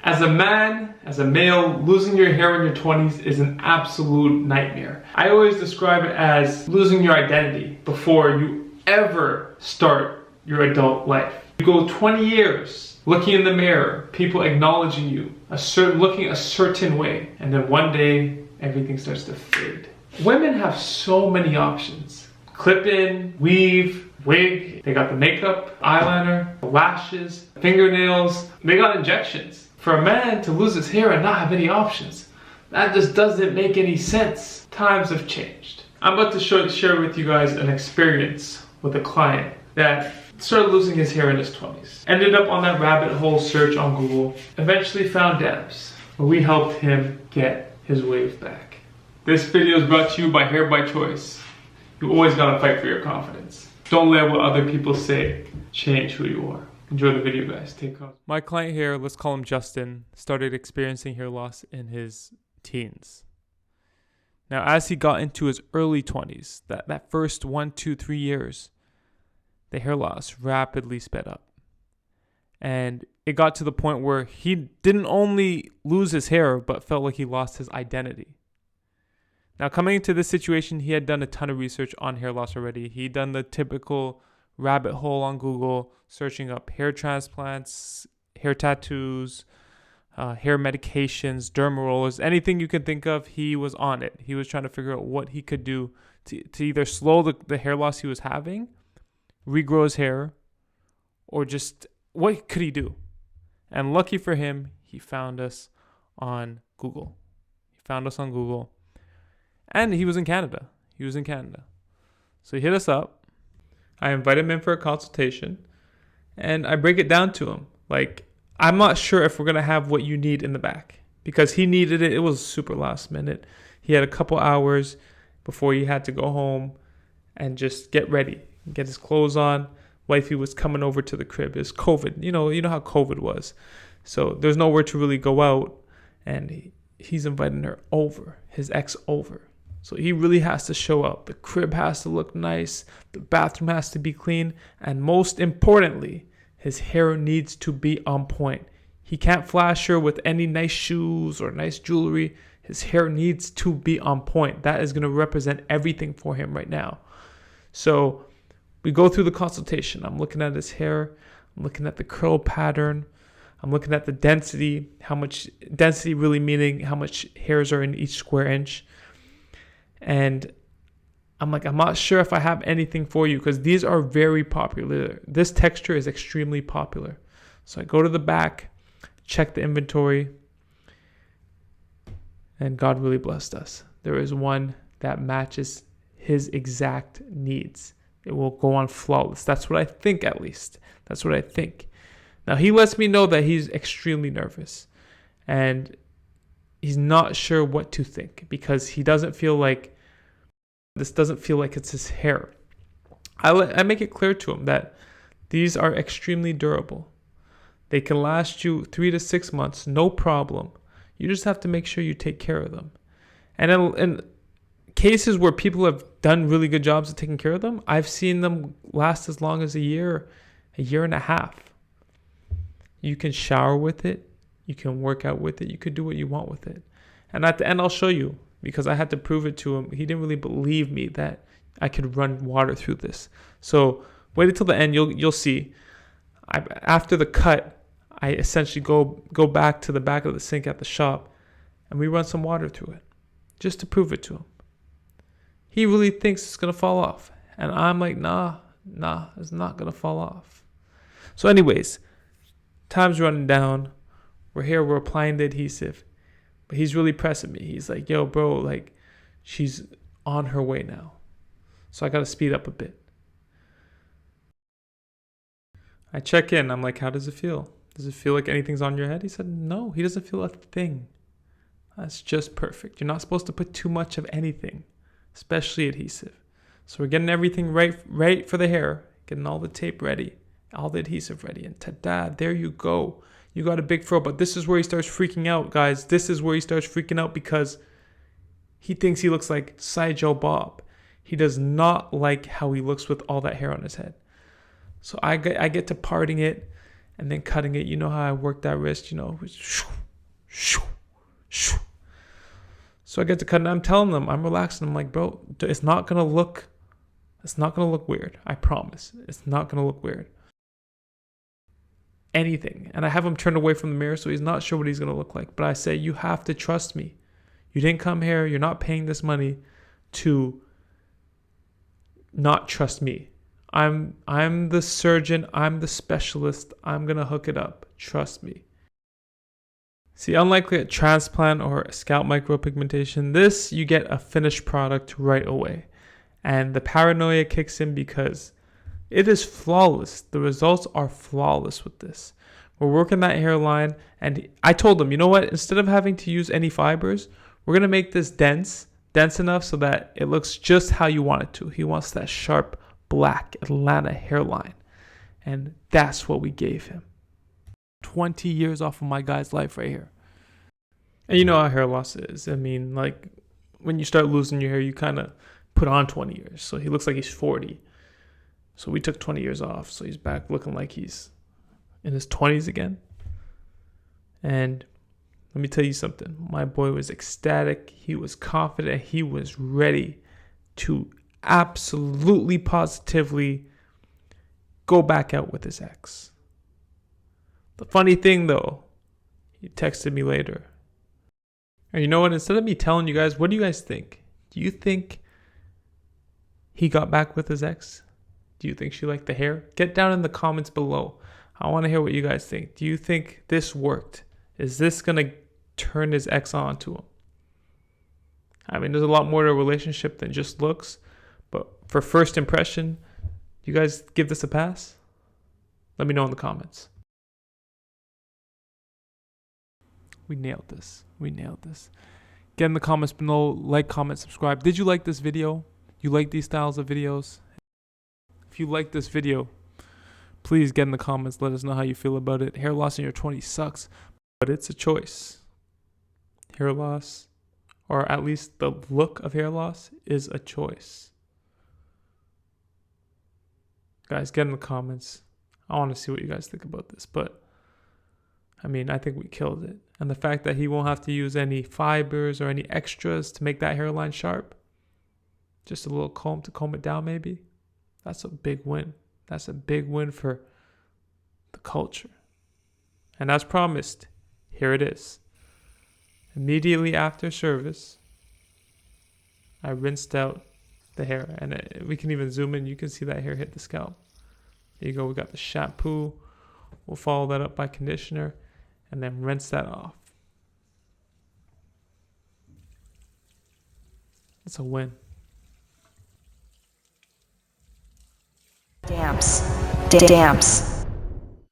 As a man, as a male, losing your hair in your 20s is an absolute nightmare. I always describe it as losing your identity before you ever start your adult life. You go 20 years looking in the mirror, people acknowledging you, looking a certain way, and then one day everything starts to fade. Women have so many options. Clip in, weave, wig, they got the makeup, eyeliner, lashes, fingernails, they got injections. For a man to lose his hair and not have any options, that just doesn't make any sense. Times have changed. I'm about to share with you guys an experience with a client that started losing his hair in his 20s. Ended up on that rabbit hole search on Google. Eventually found Devs, where we helped him get his wave back. This video is brought to you by Hair by Choice. You always gotta fight for your confidence. Don't let what other people say change who you are. Enjoy the video, guys. Take care. My client here, let's call him Justin, started experiencing hair loss in his teens. Now, as he got into his early 20s, that first 1, 2, 3 years, the hair loss rapidly sped up. And it got to the point where he didn't only lose his hair, but felt like he lost his identity. Now, coming into this situation, he had done a ton of research on hair loss already. He'd done the typical rabbit hole on Google, searching up hair transplants, hair tattoos, hair medications, derma rollers, anything you can think of, he was on it. He was trying to figure out what he could do to either slow the hair loss he was having, regrow his hair, or just what could he do? And lucky for him, he found us on Google. And he was in Canada. So he hit us up. I invite him in for a consultation, and I break it down to him. Like, I'm not sure if we're going to have what you need in the back, because he needed it. It was super last minute. He had a couple hours before he had to go home and just get ready, get his clothes on. Wifey was coming over to the crib. It's COVID. You know how COVID was. So there's nowhere to really go out, and he's inviting her over, his ex over. So he really has to show up. The crib has to look nice. The bathroom has to be clean. And most importantly, his hair needs to be on point. He can't flash her with any nice shoes or nice jewelry. His hair needs to be on point. That is going to represent everything for him right now. So we go through the consultation. I'm looking at his hair. I'm looking at the curl pattern. I'm looking at the density. How much density really meaning how much hairs are in each square inch. And I'm like, I'm not sure if I have anything for you, because these are very popular. This texture is extremely popular. So I go to the back, check the inventory, and God really blessed us. There is one that matches his exact needs. It will go on flawless. That's what I think, at least. That's what I think. Now, he lets me know that he's extremely nervous, and he's not sure what to think, because he doesn't feel like it's his hair. I make it clear to him that these are extremely durable. They can last you 3 to 6 months, no problem. You just have to make sure you take care of them. And in cases where people have done really good jobs of taking care of them, I've seen them last as long as a year and a half. You can shower with it. You can work out with it. You could do what you want with it. And at the end, I'll show you, because I had to prove it to him. He didn't really believe me that I could run water through this. So wait until the end. You'll see. After the cut, I essentially go back to the back of the sink at the shop, and we run some water through it just to prove it to him. He really thinks it's going to fall off. And I'm like, nah, it's not going to fall off. So anyways, time's running down. We're applying the adhesive. But he's really pressing me. He's like, yo, bro, like, she's on her way now. So I got to speed up a bit. I check in. I'm like, how does it feel? Does it feel like anything's on your head? He said, no, he doesn't feel a thing. That's just perfect. You're not supposed to put too much of anything, especially adhesive. So we're getting everything right for the hair, getting all the tape ready, all the adhesive ready. And ta-da, there you go. You got a big fro, but this is where he starts freaking out, guys. This is where he starts freaking out, because he thinks he looks like Sideshow Bob. He does not like how he looks with all that hair on his head. So I get to parting it, and then cutting it. You know how I work that wrist, you know. So I get to cut, and I'm telling them, I'm relaxing. I'm like, bro, it's not gonna look weird. I promise. It's not gonna look weird. Anything. And I have him turned away from the mirror, so he's not sure what he's gonna look like. But I say, you have to trust me. You didn't come here, you're not paying this money to not trust me. I'm the surgeon, I'm the specialist, I'm gonna hook it up. Trust me. See, unlike a transplant or a scalp micropigmentation, this you get a finished product right away. And the paranoia kicks in because it is flawless. The results are flawless with this. We're working that hairline, and I told him, you know what? Instead of having to use any fibers, we're gonna make this dense enough so that it looks just how you want it to. He wants that sharp black Atlanta hairline, and that's what we gave him. 20 years off of my guy's life right here. And you know how hair loss is. I mean, like, when you start losing your hair, you kind of put on 20 years. So he looks like he's 40. So we took 20 years off. So he's back looking like he's in his 20s again. And let me tell you something. My boy was ecstatic. He was confident. He was ready to absolutely, positively go back out with his ex. The funny thing, though, he texted me later. And you know what? Instead of me telling you guys, what do you guys think? Do you think he got back with his ex? Do you think she liked the hair? Get down in the comments below. I want to hear what you guys think. Do you think this worked? Is this going to turn his ex on to him? I mean, there's a lot more to a relationship than just looks. But for first impression, you guys give this a pass? Let me know in the comments. We nailed this. We nailed this. Get in the comments below. Like, comment, subscribe. Did you like this video? You like these styles of videos? If you like this video, please get in the comments. Let us know how you feel about it. Hair loss in your 20s sucks, but it's a choice. Hair loss, or at least the look of hair loss, is a choice. Guys, get in the comments. I want to see what you guys think about this, but I mean, I think we killed it. And the fact that he won't have to use any fibers or any extras to make that hairline sharp, just a little comb to comb it down maybe, that's a big win. That's a big win for the culture. And as promised, here it is. Immediately after service, I rinsed out the hair. And we can even zoom in. You can see that hair hit the scalp. There you go. We got the shampoo. We'll follow that up by conditioner. And then rinse that off. It's a win. Damps.